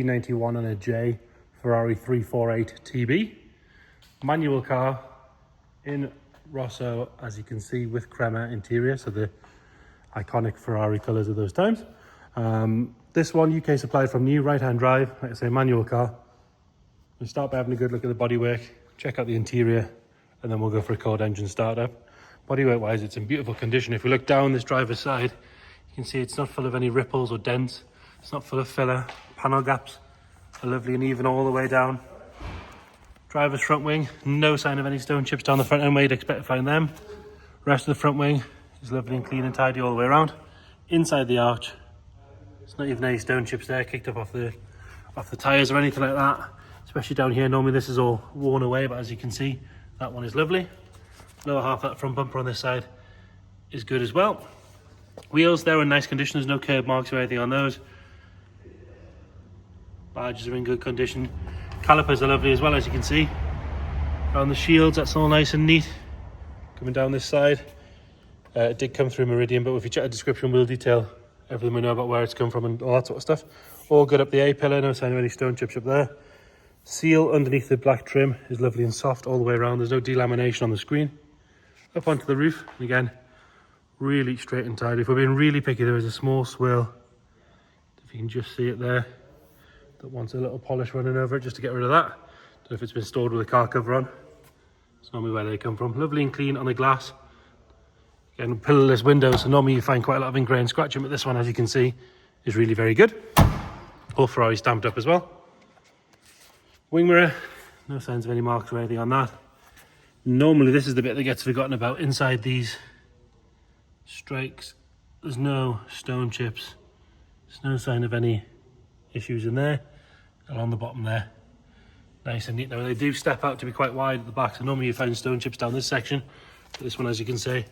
1991 on a J Ferrari 348 TB. Manual car in Rosso, as you can see, with crema interior, so the iconic Ferrari colours of those times. This one UK supplied from new, right-hand drive, like I say, manual car. We'll start by having a good look at the bodywork, check out the interior, and then we'll go for a cold engine startup. Bodywork wise, it's in beautiful condition. If we look down this driver's side, you can see it's not full of any ripples or dents. It's not full of filler. Panel gaps are lovely and even all the way down. Driver's front wing, no sign of any stone chips down the front end where you'd expect to find them. Rest of the front wing is lovely and clean and tidy all the way around. Inside the arch, there's not even any stone chips there kicked up off the tyres or anything like that. Especially down here, normally this is all worn away, but as you can see, that one is lovely. Lower half of that front bumper on this side is good as well. Wheels, they're in nice condition, there's no curb marks or anything on those. Badges are in good condition. Calipers are lovely as well, as you can see. Around the shields, that's all nice and neat. Coming down this side, it did come through Meridian, but if you check the description, we'll detail everything we know about where it's come from and all that sort of stuff. All good up the A-pillar, no sign of any stone chips up there. Seal underneath the black trim is lovely and soft all the way around. There's no delamination on the screen. Up onto the roof, and again, really straight and tidy. If we're being really picky, there is a small swirl, if you can just see it there, that wants a little polish running over it just to get rid of that. Don't know if it's been stored with a car cover on. It's normally where they come from. Lovely and clean on the glass. Again, pillarless windows, so normally you find quite a lot of ingrained scratching, but this one, as you can see, is really very good. All Ferrari stamped up as well. Wing mirror, no signs of any marks or anything on that. Normally this is the bit that gets forgotten about. Inside these strikes, there's no stone chips. There's no sign of any issues in there. Along the bottom there, nice and neat. Now they do step out to be quite wide at the back, so normally you find stone chips down this section, but this one, as you can see,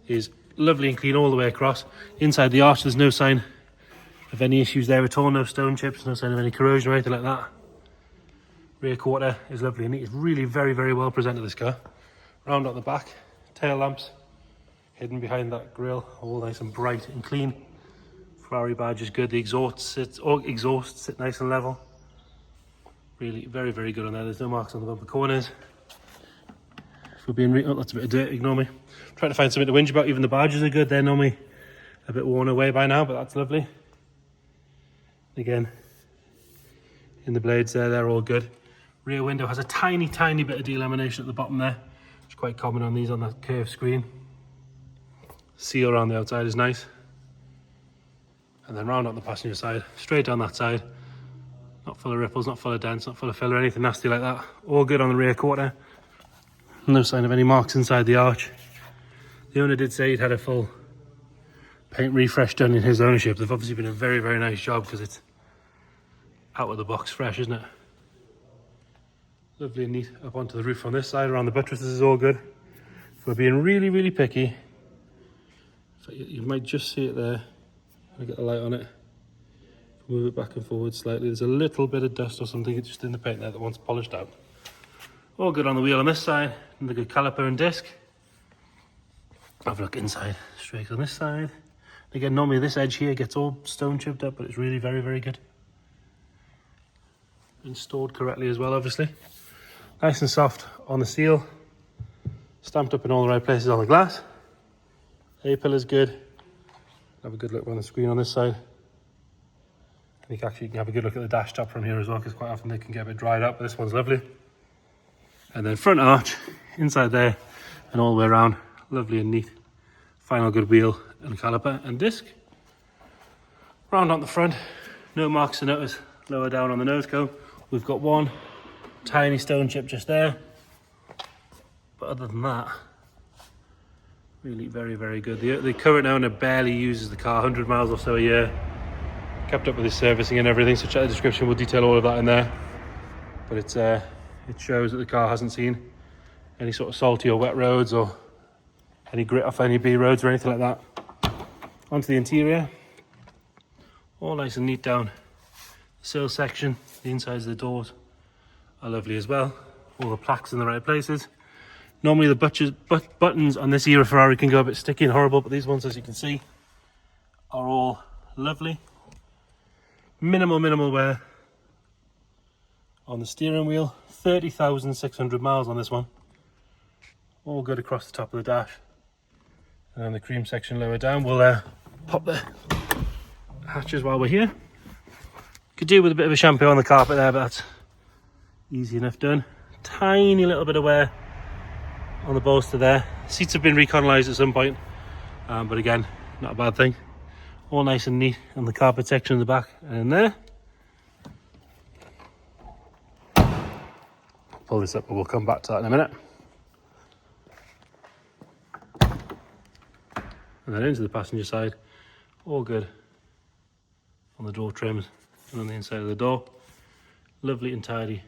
is lovely and clean all the way across. Inside the arch, there's no sign of any issues there at all. No stone chips, no sign of any corrosion or anything like that. Rear quarter is lovely and neat. It's really very, very well presented, this car. Round at the back, tail lamps hidden behind that grille, all nice and bright and clean. Ferrari badge is good. The exhaust sit nice and level. Really very, very good on there. There's no marks on the bumper corners. If we're being oh, that's a bit of dirt, ignore me. I'm trying to find something to whinge about. Even the badges are good. They're normally a bit worn away by now, but that's lovely. Again, in the blades there, they're all good. Rear window has a tiny, tiny bit of delamination at the bottom there, which is quite common on these on that curved screen. Seal around the outside is nice. And then round on the passenger side, straight down that side. Not full of ripples, not full of dents, not full of filler, anything nasty like that. All good on the rear quarter. No sign of any marks inside the arch. The owner did say he'd had a full paint refresh done in his ownership. They've obviously been a very, very nice job because it's out of the box fresh, isn't it? Lovely and neat. Up onto the roof on this side, around the buttresses is all good. If we're being really, really picky, so you might just see it there. I'll get the light on it. Move it back and forward slightly. There's a little bit of dust or something just in the paint there that wants polished out. All good on the wheel on this side. And the good caliper and disc. Have a look inside. Straight on this side. Again, normally this edge here gets all stone chipped up, but it's really very, very good. Installed correctly as well, obviously. Nice and soft on the seal. Stamped up in all the right places on the glass. A-pillar's good. Have a good look on the screen on this side. I think actually you can have a good look at the dash top from here as well, because quite often they can get a bit dried up, but this one's lovely. And then front arch, inside there, and all the way around, lovely and neat. Final good wheel and caliper and disc. Round on the front, no marks to notice. Lower down on the nose cone, we've got one tiny stone chip just there. But other than that, really very, very good. The current owner barely uses the car, 100 miles or so a year. Kept up with his servicing and everything, so check the description, we'll detail all of that in there. But it shows that the car hasn't seen any sort of salty or wet roads or any grit off any B roads or anything like that. Onto the interior. All nice and neat down. The sill section, the insides of the doors are lovely as well. All the plaques in the right places. Normally the buttons on this era Ferrari can go a bit sticky and horrible, but these ones, as you can see, are all lovely. Minimal wear. on the steering wheel. 30,600 miles on this one. All good across the top of the dash. And then the cream section lower down. We'll pop the hatches while we're here. Could do with a bit of a shampoo on the carpet there, but that's easy enough done. Tiny little bit of wear on the bolster there. Seats have been reconalised at some point, but again, not a bad thing. All nice and neat on the carpet section in the back and in there. Pull this up, but we'll come back to that in a minute. And then into the passenger side, all good on the door trims and on the inside of the door. Lovely and tidy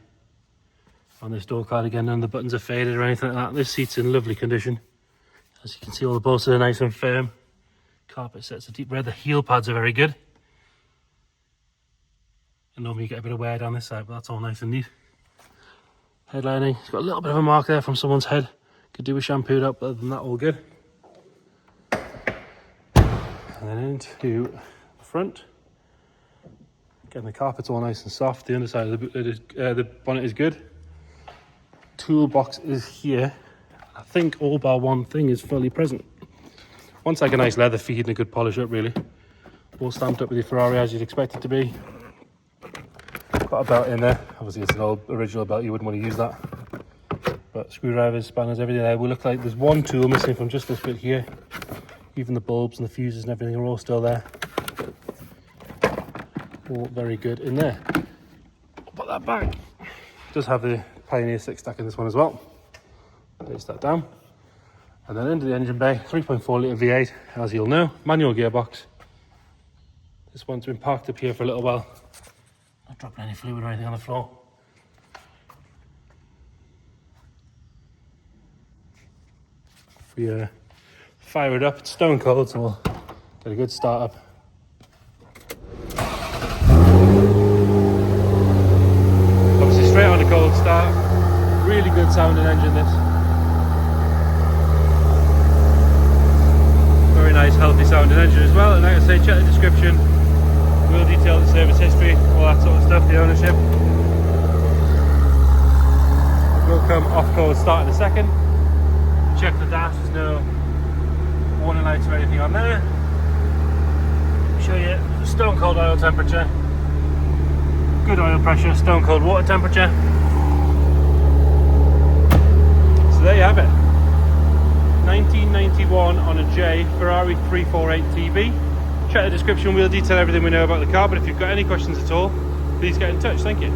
on this door card. Again, none of the buttons are faded or anything like that. This seat's in lovely condition. As you can see, all the bolsters are nice and firm. Carpet sets a deep red. The heel pads are very good. And normally you get a bit of wear down this side, but that's all nice and neat. Headlining, it's got a little bit of a mark there from someone's head. Could do with shampooed up, but other than that, all good. And then into the front. Again, the carpet's all nice and soft. The underside of the boot lid is, the bonnet is good. Toolbox is here. I think all bar one thing is fully present. One's like a nice leather feed and a good polish up, really. All stamped up with your Ferrari as you'd expect it to be. Got a belt in there. Obviously it's an old original belt, you wouldn't want to use that. But screwdrivers, spanners, everything there. We look like there's one tool missing from just this bit here. Even the bulbs and the fuses and everything are all still there. All very good in there. Put that back. It does have the Pioneer 6 stack in this one as well. Place that down. And then into the engine bay, 3.4 litre V8, as you'll know, manual gearbox. This one's been parked up here for a little while. Not dropping any fluid or anything on the floor. If we fire it up, it's stone cold, so we'll get a good start up. Obviously straight on a cold start. Really good sounding engine this. Very nice healthy sounding engine as well, and like I say, check the description. We'll detail the service history, all that sort of stuff, the ownership. We'll come off cold start in a second. Check the dash, there's no warning lights or anything on there. Show you stone cold oil temperature, good oil pressure, stone cold water temperature. So there you have it. 1991 on a J Ferrari 348 TB. Check the description, we'll detail everything we know about the car, but if you've got any questions at all, please get in touch. Thank you.